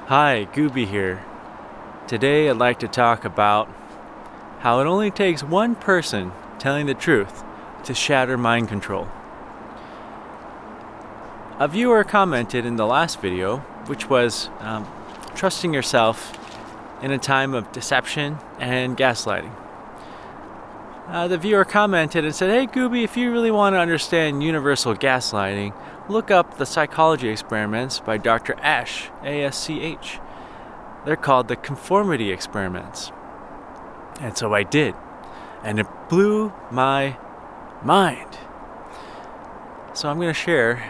Hi, Gooby here. Today I'd like to talk about how it only takes one person telling the truth to shatter mind control. A viewer commented in the last video, which was trusting yourself in a time of deception and gaslighting. The viewer commented and said, "Hey Gooby, if you really want to understand universal gaslighting, look up the psychology experiments by Dr. Asch, Asch. They're called the conformity experiments." And so I did. And it blew my mind. So I'm going to share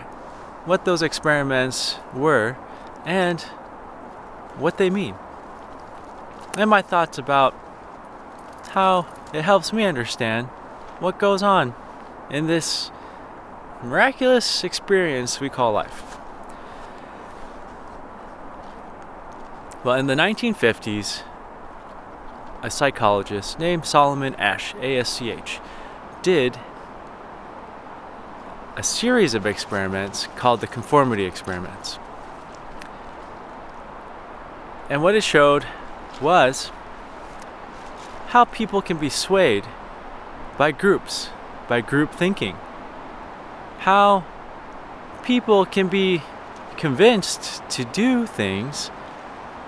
what those experiments were and what they mean. And my thoughts about how it helps me understand what goes on in this miraculous experience we call life. Well, in the 1950s, a psychologist named Solomon Asch, Asch, did a series of experiments called the conformity experiments. And what it showed was how people can be swayed by groups, by group thinking. How people can be convinced to do things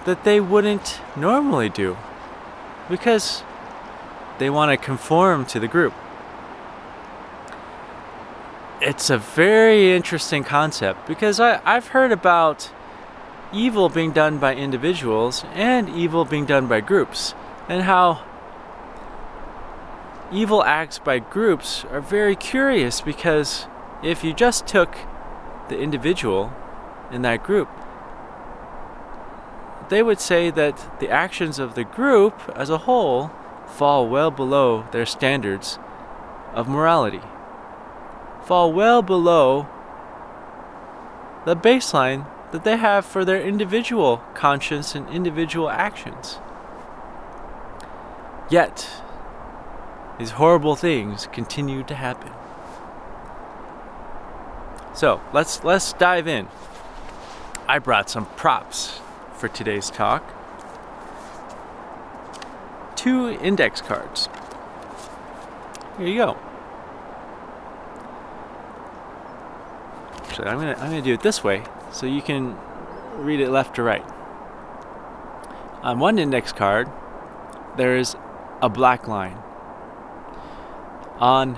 that they wouldn't normally do because they want to conform to the group. It's a very interesting concept because I've heard about evil being done by individuals and evil being done by groups, and how evil acts by groups are very curious because if you just took the individual in that group, they would say that the actions of the group as a whole fall well below their standards of morality, fall well below the baseline that they have for their individual conscience and individual actions. Yet, these horrible things continue to happen. So, let's dive in. I brought some props for today's talk. 2 index cards. Here you go. Actually, I'm gonna do it this way so you can read it left to right. On one index card, there is a black line. On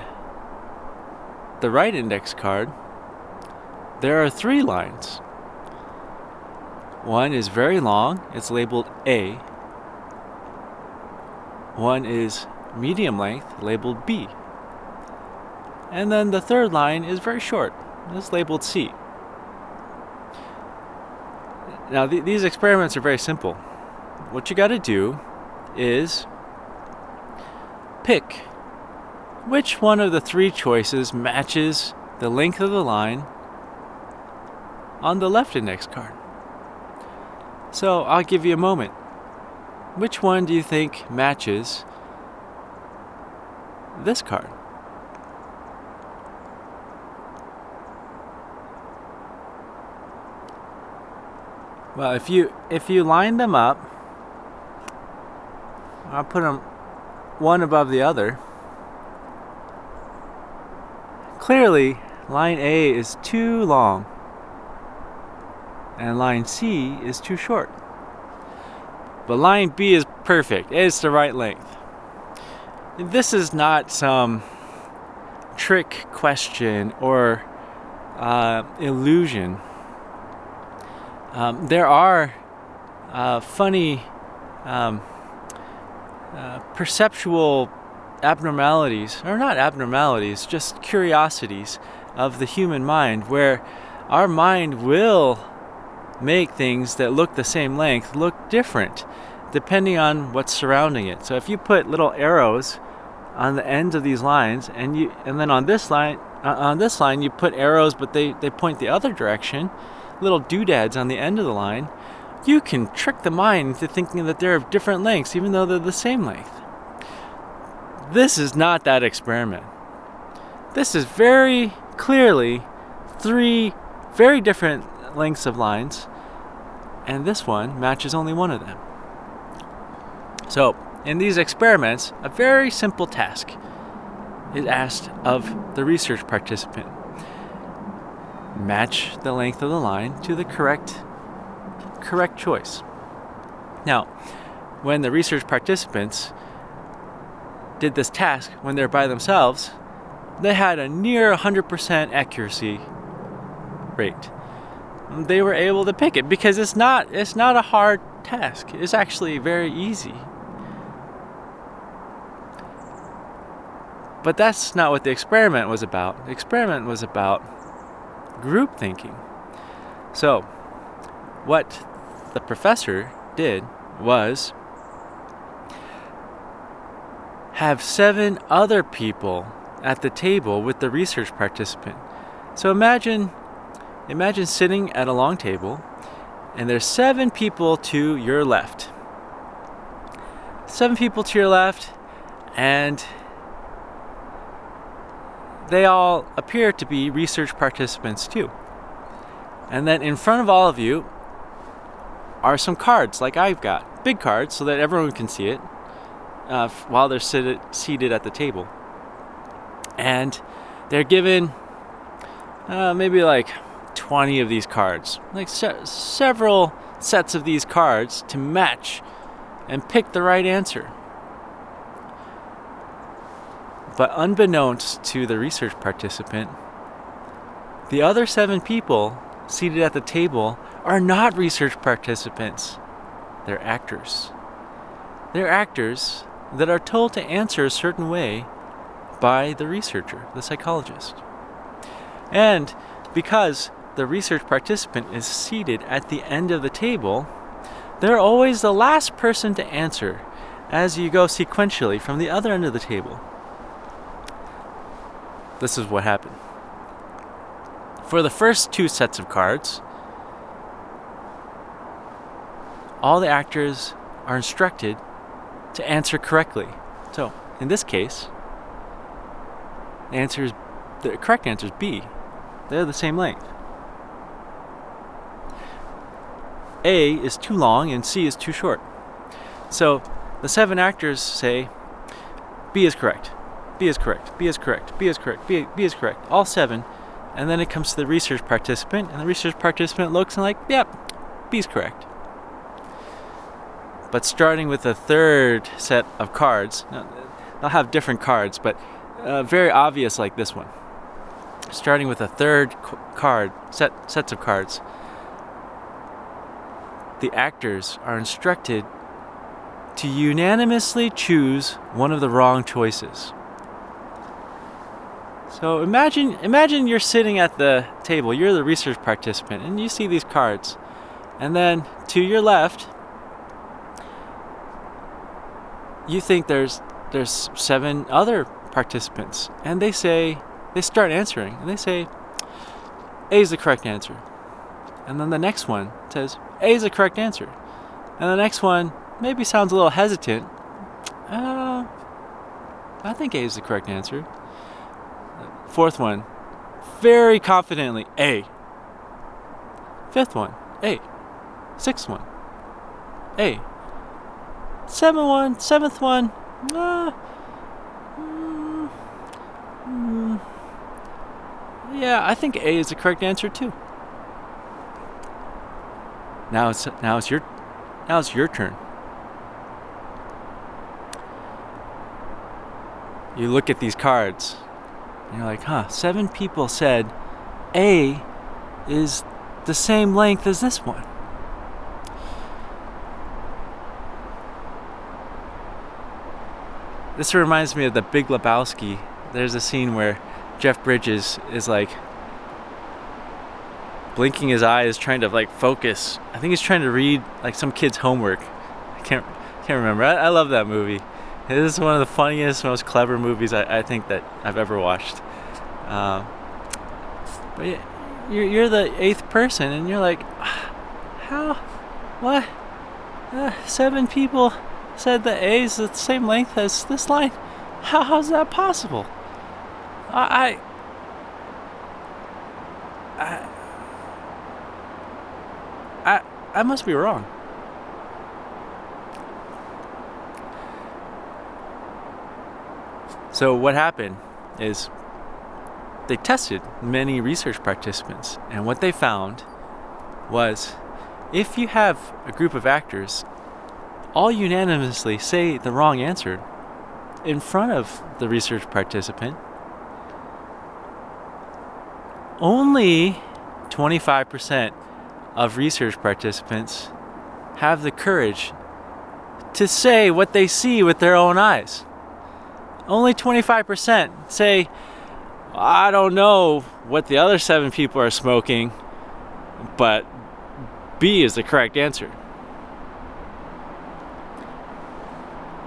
the right index card, there are 3 lines. One is very long, it's labeled A. One is medium length, labeled B. And then the third line is very short, it's labeled C. Now these experiments are very simple. What you gotta do is pick which one of the 3 choices matches the length of the line on the left index card. So I'll give you a moment. Which one do you think matches this card? Well, if you line them up, I'll put them one above the other. Clearly, line A is too long and line C is too short. But line B is perfect. It's the right length. This is not some trick question or illusion. There are funny perceptual abnormalities, or not abnormalities, just curiosities of the human mind, where our mind will make things that look the same length look different depending on what's surrounding it. So if you put little arrows on the ends of these lines, and then on this line you put arrows but they point the other direction, little doodads on the end of the line, you can trick the mind into thinking that they're of different lengths even though they're the same length. This is not that experiment. This is very clearly 3 very different lengths of lines, and this one matches only one of them. So, in these experiments, a very simple task is asked of the research participant. Match the length of the line to the correct choice. Now, when the research participants did this task when they're by themselves, they had a near 100% accuracy rate. They were able to pick it because it's not a hard task. It's actually very easy. But that's not what the experiment was about. The experiment was about group thinking. So, what the professor did was have 7 other people at the table with the research participant. So imagine sitting at a long table, and there's 7 people to your left. 7 people to your left, and they all appear to be research participants too. And then in front of all of you are some cards, like I've got. Big cards, so that everyone can see it while they're seated at the table. And they're given maybe like 20 of these cards, like several sets of these cards to match and pick the right answer. But unbeknownst to the research participant, the other 7 people seated at the table are not research participants. They're actors. They're actors that are told to answer a certain way by the researcher, the psychologist. And because the research participant is seated at the end of the table, they're always the last person to answer as you go sequentially from the other end of the table. This is what happened. For the first 2 sets of cards, all the actors are instructed to answer correctly. So, in this case, the correct answer is B. They're the same length. A is too long and C is too short. So, the 7 actors say, B is correct. B is correct, B is correct, B is correct, B is correct, all 7. And then it comes to the research participant, and the research participant looks and like, yep, B is correct. But starting with the third set of cards, they'll have different cards, but very obvious like this one. Starting with a third sets of cards, the actors are instructed to unanimously choose one of the wrong choices. So imagine you're sitting at the table, you're the research participant, and you see these cards. And then to your left, you think there's 7 other participants, and they start answering, and they say, A is the correct answer. And then the next one says, A is the correct answer. And the next one maybe sounds a little hesitant. I think A is the correct answer. Fourth one, very confidently, A. Fifth one, A. Sixth one, A. Seventh one, yeah, I think A is the correct answer too. Now it's your turn. You look at these cards. And you're like, 7 people said A is the same length as this one. This reminds me of The Big Lebowski. There's a scene where Jeff Bridges is like blinking his eyes, trying to like focus. I think he's trying to read like some kid's homework. I can't remember. I love that movie. It is one of the funniest, most clever movies I think that I've ever watched. But yeah, you're the 8th person, and you're like, how? What? 7 people said the A is the same length as this line? How's that possible? I I must be wrong. So what happened is they tested many research participants, and what they found was if you have a group of actors all unanimously say the wrong answer in front of the research participant, only 25% of research participants have the courage to say what they see with their own eyes. Only 25% say, I don't know what the other 7 people are smoking, but B is the correct answer.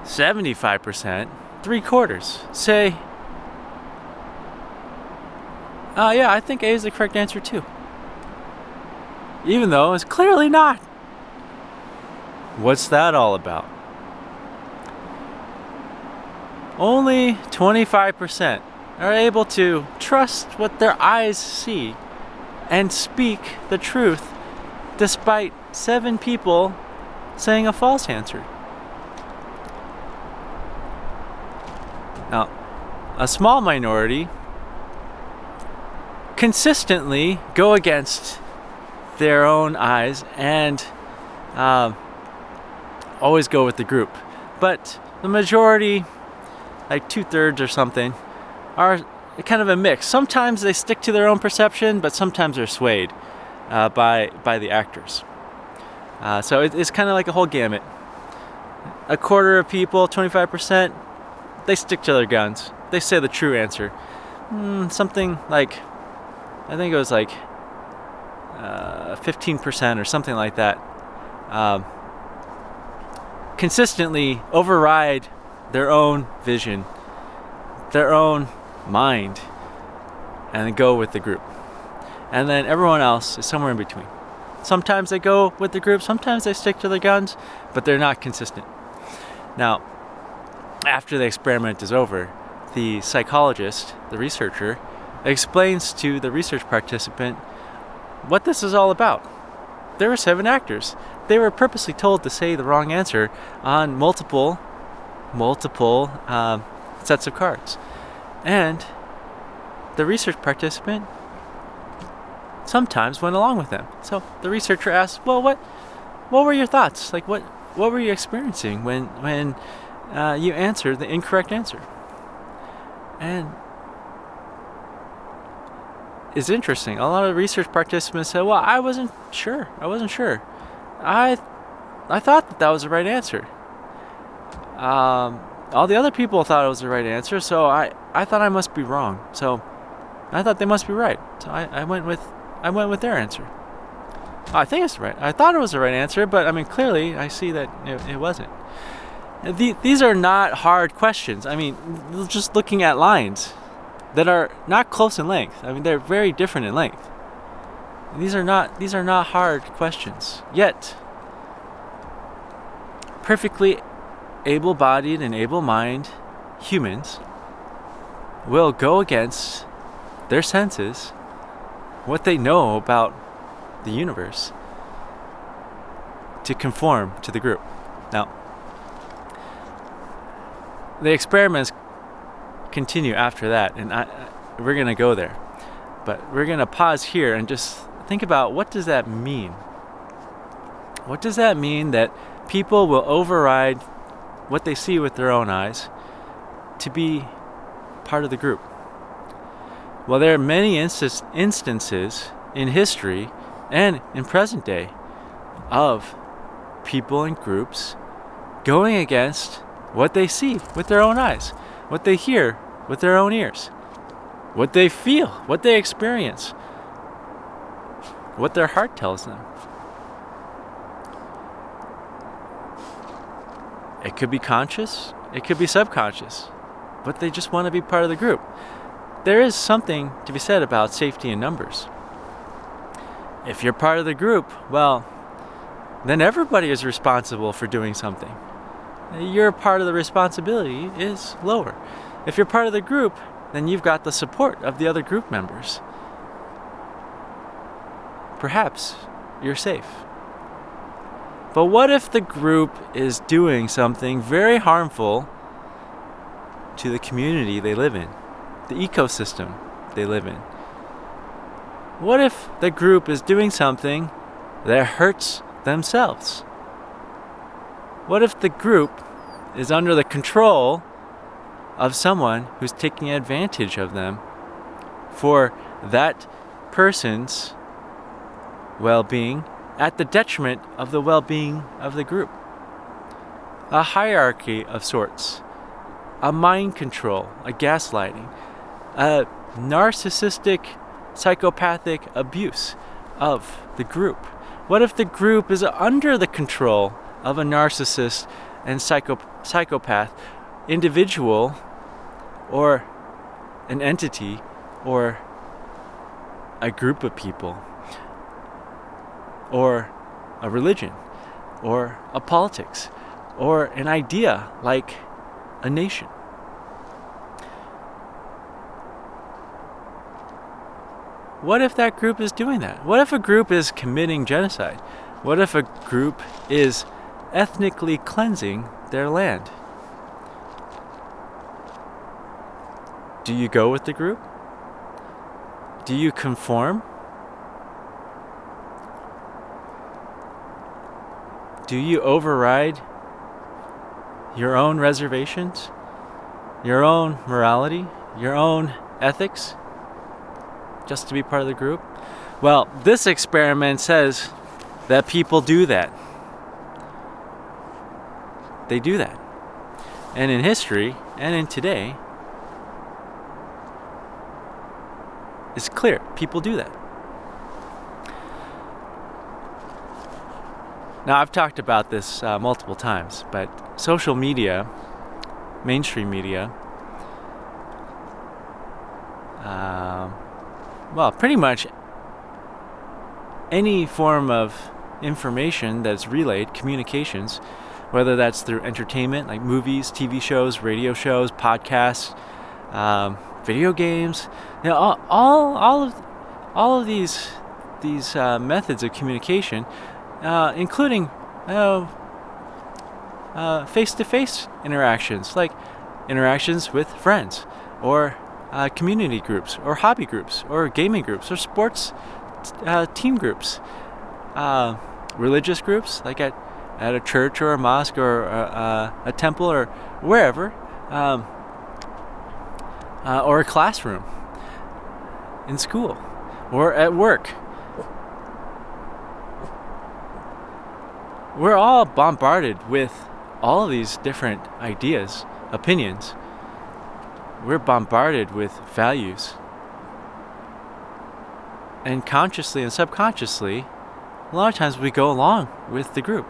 75%, 3/4, say, yeah, I think A is the correct answer too. Even though it's clearly not. What's that all about? Only 25% are able to trust what their eyes see and speak the truth despite 7 people saying a false answer. Now, a small minority consistently go against their own eyes and always go with the group. But the majority, like 2/3 or something, are kind of a mix. Sometimes they stick to their own perception, but sometimes they're swayed by the actors. So it's kind of like a whole gamut. A quarter of people, 25%, they stick to their guns. They say the true answer. Something like, I think it was like 15% or something like that. Consistently override their own vision, their own mind, and then go with the group. And then everyone else is somewhere in between. Sometimes they go with the group, sometimes they stick to their guns, but they're not consistent. Now, after the experiment is over, the psychologist, the researcher, explains to the research participant what this is all about. There were 7 actors. They were purposely told to say the wrong answer on multiple sets of cards. And the research participant sometimes went along with them. So the researcher asked, well, what were your thoughts? Like, what were you experiencing when you answered the incorrect answer? And it's interesting. A lot of research participants said, well, I wasn't sure. I thought that was the right answer. All the other people thought it was the right answer, so I thought I must be wrong. So I thought they must be right. So I went with their answer. I think it's right. I thought it was the right answer, but I mean, clearly I see that it wasn't. These are not hard questions. I mean, just looking at lines that are not close in length. I mean, they're very different in length. These are not hard questions. Yet, perfectly able-bodied and able-minded humans will go against their senses, what they know about the universe, to conform to the group. Now, the experiments continue after that, and we're going to go there. But we're going to pause here and just think about, what does that mean? What does that mean that people will override what they see with their own eyes to be part of the group? Well, there are many instances in history and in present day of people and groups going against what they see with their own eyes, what they hear with their own ears, what they feel, what they experience, what their heart tells them. It could be conscious, it could be subconscious, but they just want to be part of the group. There is something to be said about safety in numbers. If you're part of the group, well, then everybody is responsible for doing something. Your part of the responsibility is lower. If you're part of the group, then you've got the support of the other group members. Perhaps you're safe. But what if the group is doing something very harmful to the community they live in, the ecosystem they live in? What if the group is doing something that hurts themselves? What if the group is under the control of someone who's taking advantage of them for that person's well-being at the detriment of the well-being of the group? A hierarchy of sorts, a mind control, a gaslighting, a narcissistic, psychopathic abuse of the group. What if the group is under the control of a narcissist and psychopath individual, or an entity, or a group of people, or a religion, or a politics, or an idea like a nation? What if that group is doing that? What if a group is committing genocide? What if a group is ethnically cleansing their land? Do you go with the group? Do you conform? Do you override your own reservations, your own morality, your own ethics, just to be part of the group? Well, this experiment says that people do that. They do that. And in history, and in today, it's clear people do that. Now, I've talked about this multiple times, but social media, mainstream media, pretty much any form of information that's relayed, communications, whether that's through entertainment like movies, TV shows, radio shows, podcasts, video games, all of these methods of communication, including face-to-face interactions, like interactions with friends, or community groups, or hobby groups, or gaming groups, or sports team groups, religious groups, like at a church or a mosque or a temple or wherever, or a classroom, in school, or at work. We're all bombarded with all of these different ideas, opinions. We're bombarded with values. And consciously and subconsciously, a lot of times we go along with the group.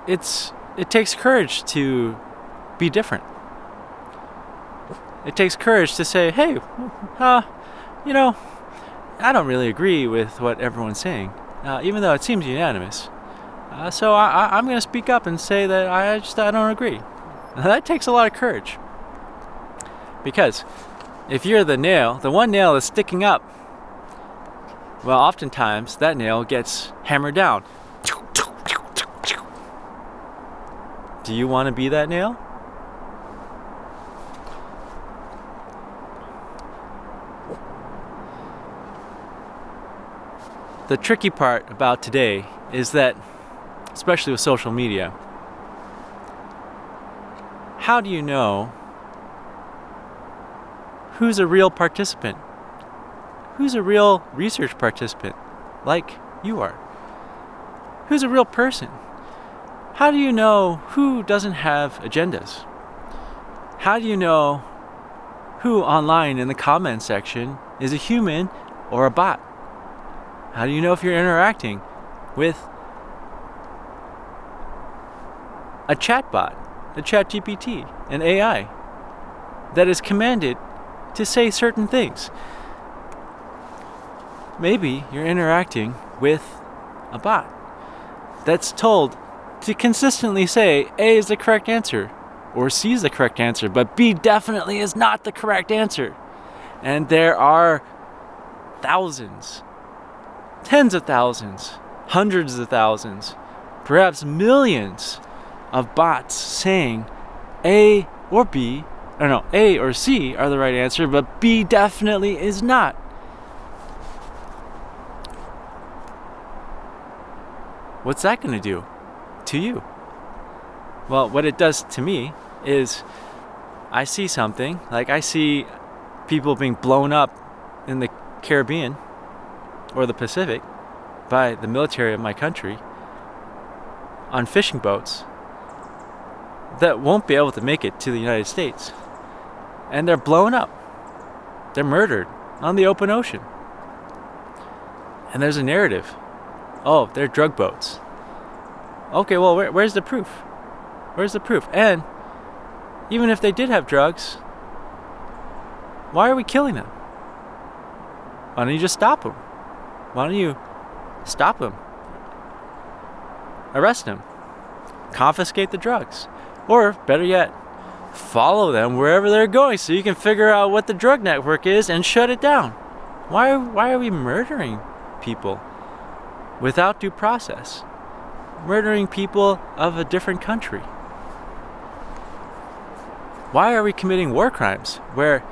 It takes courage to be different. It takes courage to say, hey, I don't really agree with what everyone's saying, even though it seems unanimous. So I'm going to speak up and say that I don't agree. That takes a lot of courage. Because if you're the one nail that's sticking up, well, oftentimes that nail gets hammered down. Do you want to be that nail? The tricky part about today is that, especially with social media, how do you know who's a real participant? Who's a real research participant, like you are? Who's a real person? How do you know who doesn't have agendas? How do you know who online in the comment section is a human or a bot? How do you know if you're interacting with a chatbot, a ChatGPT, an AI that is commanded to say certain things? Maybe you're interacting with a bot that's told to consistently say A is the correct answer, or C is the correct answer, but B definitely is not the correct answer. And there are thousands tens of thousands, hundreds of thousands, perhaps millions of bots saying A or B, or no, A or C are the right answer, but B definitely is not. What's that going to do to you? Well, what it does to me is I see something, like I see people being blown up in the Caribbean or the Pacific by the military of my country on fishing boats that won't be able to make it to the United States. And they're blown up. They're murdered on the open ocean. And there's a narrative. Oh, they're drug boats. Okay, well, where's the proof? Where's the proof? And even if they did have drugs, why are we killing them? Why don't you just stop them? Why don't you stop them? Arrest them. Confiscate the drugs. Or, better yet, follow them wherever they're going so you can figure out what the drug network is and shut it down. Why are we murdering people without due process? Murdering people of a different country? Why are we committing war crimes where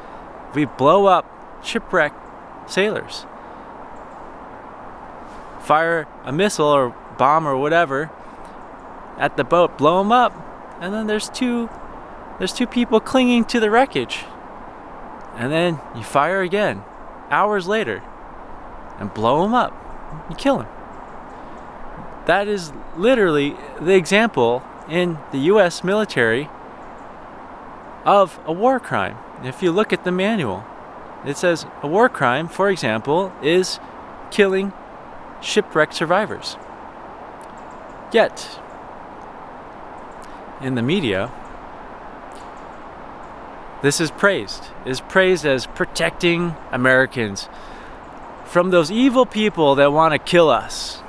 we blow up shipwrecked sailors? Fire a missile or bomb or whatever at the boat, blow them up, and then there's two people clinging to the wreckage. And then you fire again hours later and blow them up. You kill them. That is literally the example in the US military of a war crime. If you look at the manual, it says a war crime, for example, is killing shipwreck survivors. Yet, in the media, this is praised as protecting Americans from those evil people that want to kill us.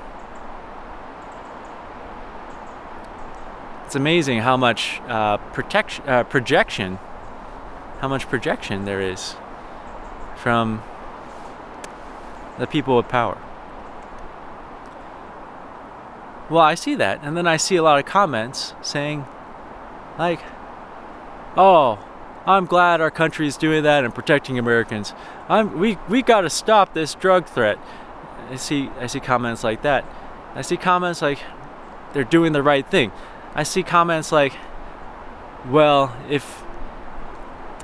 It's amazing how much projection there is from the people with power. Well, I see that, and then I see a lot of comments saying, like, oh, I'm glad our country is doing that and protecting Americans. We got to stop this drug threat. I see comments like that. I see comments like they're doing the right thing. I see comments like, well, if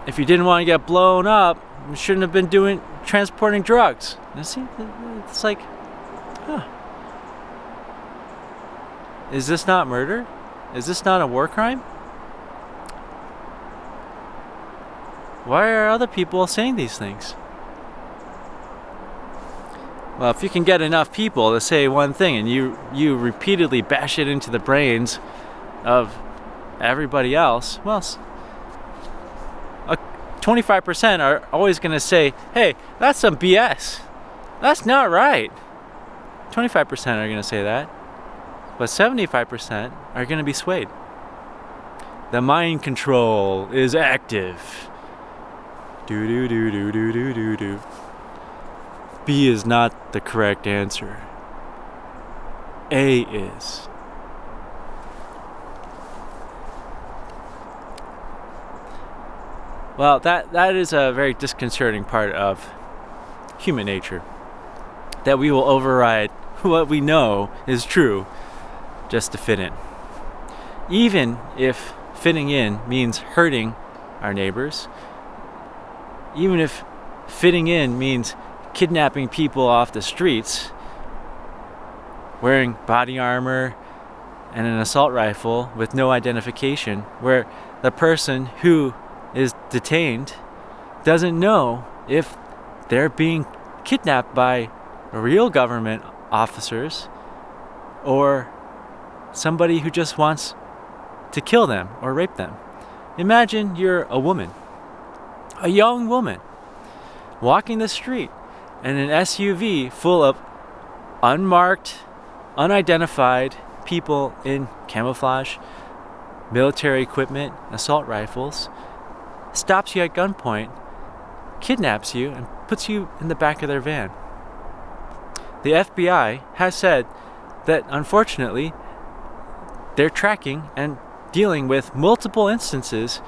you didn't want to get blown up, you shouldn't have been transporting drugs. You see, it's like, huh. Is this not murder? Is this not a war crime? Why are other people saying these things? Well, if you can get enough people to say one thing and you repeatedly bash it into the brains of everybody else, well, 25% are always going to say, hey, that's some BS. That's not right. 25% are going to say that. But 75% are going to be swayed. The mind control is active. Do. B is not the correct answer. A is. Well, that is a very disconcerting part of human nature. That we will override what we know is true just to fit in. Even if fitting in means hurting our neighbors, even if fitting in means kidnapping people off the streets, wearing body armor and an assault rifle with no identification, where the person who is detained doesn't know if they're being kidnapped by real government officers or somebody who just wants to kill them or rape them. Imagine you're a woman, a young woman, walking the street in an SUV full of unmarked, unidentified people in camouflage, military equipment, assault rifles, stops you at gunpoint, kidnaps you, and puts you in the back of their van. the FBI has said that unfortunately they're tracking and dealing with multiple instances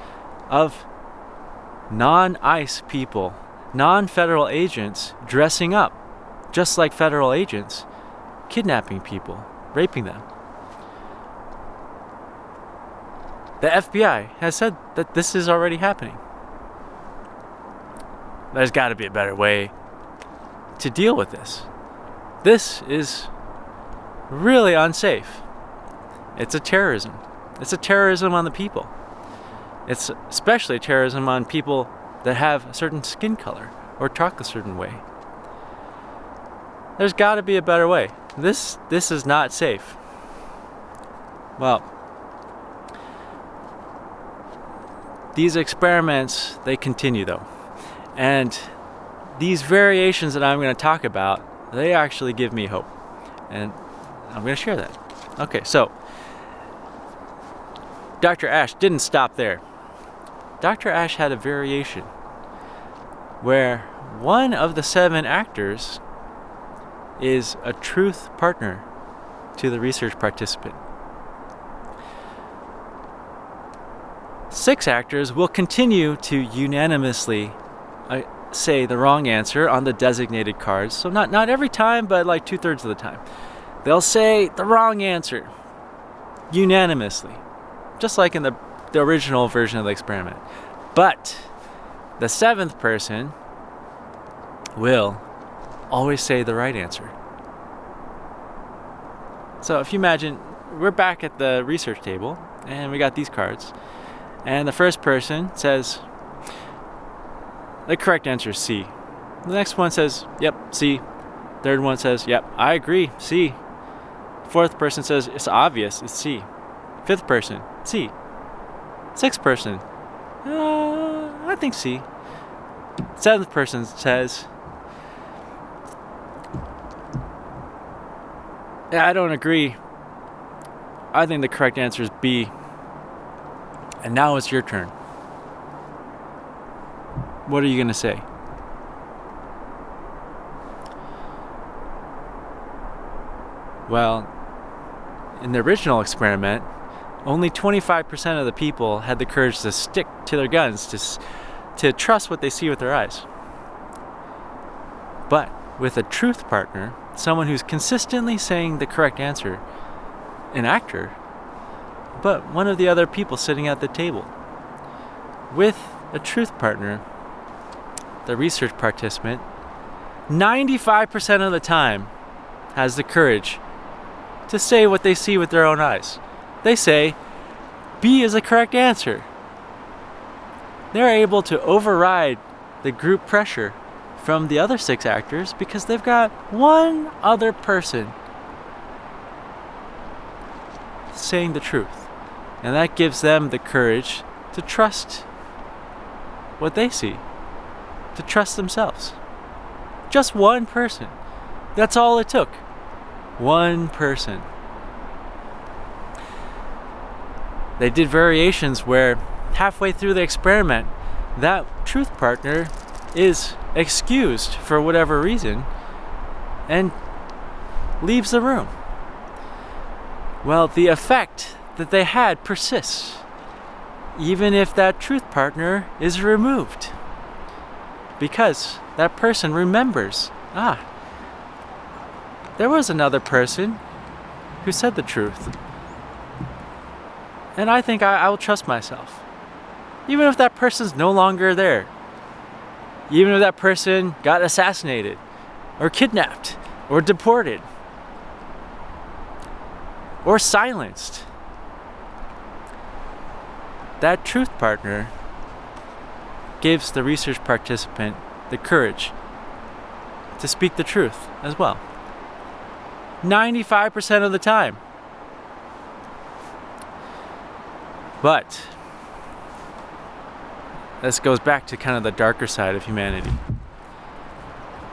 of non-ICE people, non-federal agents dressing up just like federal agents, kidnapping people, raping them. The FBI has said that this is already happening. There's got to be a better way to deal with this. This is really unsafe. It's a terrorism. It's a terrorism on the people. It's especially terrorism on people that have a certain skin color or talk a certain way. There's got to be a better way. This is not safe. Well, these experiments, they continue though. And these variations that I'm going to talk about, they actually give me hope. And I'm going to share that. Okay, so Dr. Asch didn't stop there. Dr. Asch had a variation where one of the 7 actors is a truth partner to the research participant. 6 actors will continue to unanimously say the wrong answer on the designated cards. So not every time, but like 2/3 of the time. They'll say the wrong answer unanimously, just like in the original version of the experiment. But the 7th person will always say the right answer. So if you imagine, we're back at the research table and we got these cards, and the first person says the correct answer is C. The next one says, yep, C. Third one says, yep, I agree, C. Fourth person says, it's obvious, it's C. Fifth person, C. Sixth person, I think C. Seventh person says, yeah, I don't agree. I think the correct answer is B. And now it's your turn. What are you going to say? Well, in the original experiment, only 25% of the people had the courage to stick to their guns, to trust what they see with their eyes. But with a truth partner, someone who's consistently saying the correct answer, an actor, but one of the other people sitting at the table. With a truth partner, the research participant, 95% of the time has the courage to say what they see with their own eyes. They say, B is the correct answer. They're able to override the group pressure from the other 6 actors because they've got one other person saying the truth. And that gives them the courage to trust what they see, to trust themselves. Just one person. That's all it took. One person. They did variations where halfway through the experiment, that truth partner is excused for whatever reason and leaves the room. Well, the effect that they had persists, even if that truth partner is removed, because that person remembers, there was another person who said the truth, and I think I will trust myself, even if that person's no longer there, even if that person got assassinated or kidnapped or deported or silenced. That truth partner gives the research participant the courage to speak the truth as well. 95% of the time. But this goes back to kind of the darker side of humanity.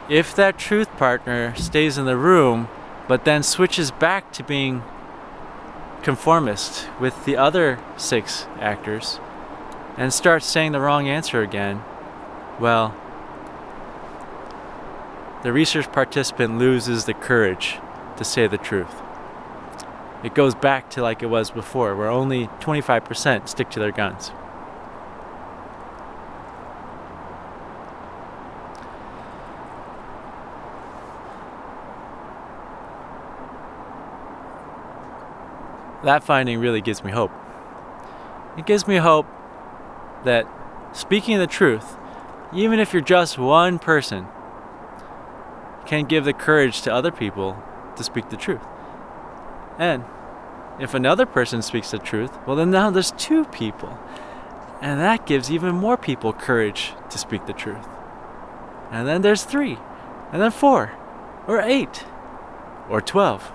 If that truth partner stays in the room, but then switches back to being conformist with the other 6 actors and starts saying the wrong answer again, well, the research participant loses the courage to say the truth. It goes back to like it was before, where only 25% stick to their guns. That finding really gives me hope. It gives me hope that speaking the truth, even if you're just one person, can give the courage to other people to speak the truth. And if another person speaks the truth, well then now there's two people. And that gives even more people courage to speak the truth. And then there's 3, and then 4, or 8, or 12,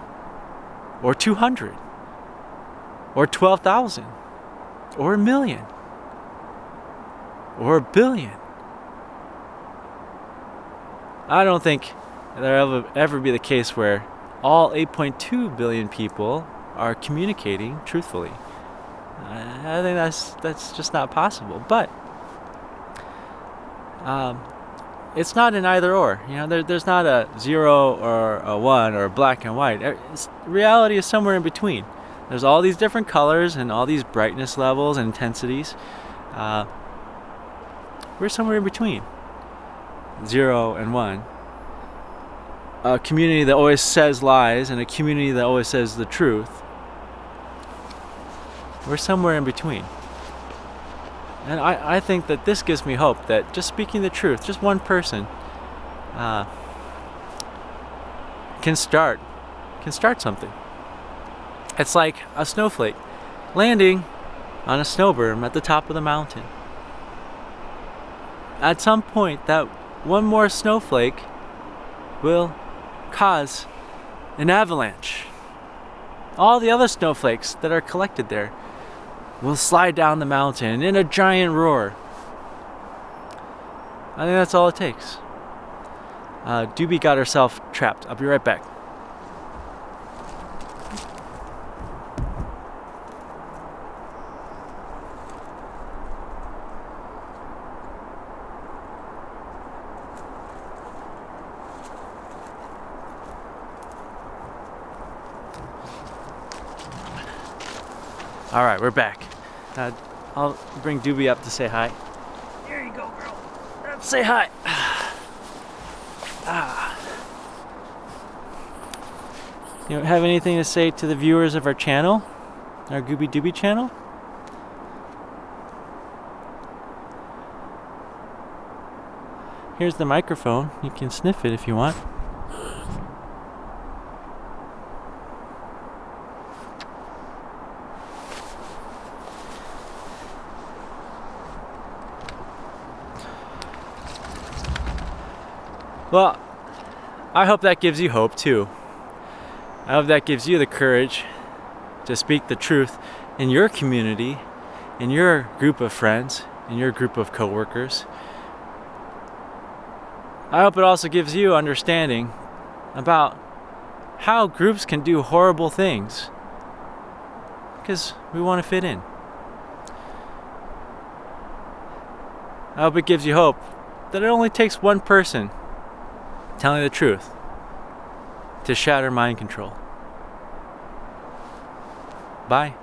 or 200. Or 12,000, or 1,000,000, or 1,000,000,000. I don't think there'll ever be the case where all 8.2 billion people are communicating truthfully. I think that's just not possible. But it's not an either or. There's not a 0 or a 1 or black and white. Reality is somewhere in between. There's all these different colors and all these brightness levels and intensities. We're somewhere in between 0 and 1. A community that always says lies and a community that always says the truth. We're somewhere in between. And I think that this gives me hope that just speaking the truth, just one person, can start something. It's like a snowflake landing on a snow berm at the top of the mountain. At some point, that one more snowflake will cause an avalanche. All the other snowflakes that are collected there will slide down the mountain in a giant roar. I think that's all it takes. Doobie got herself trapped. I'll be right back. All right, we're back. I'll bring Doobie up to say hi. There you go, girl. Say hi. You have anything to say to the viewers of our channel, our Gooby Doobie channel? Here's the microphone. You can sniff it if you want. Well, I hope that gives you hope too. I hope that gives you the courage to speak the truth in your community, in your group of friends, in your group of coworkers. I hope it also gives you understanding about how groups can do horrible things because we want to fit in. I hope it gives you hope that it only takes one person telling the truth to shatter mind control. Bye.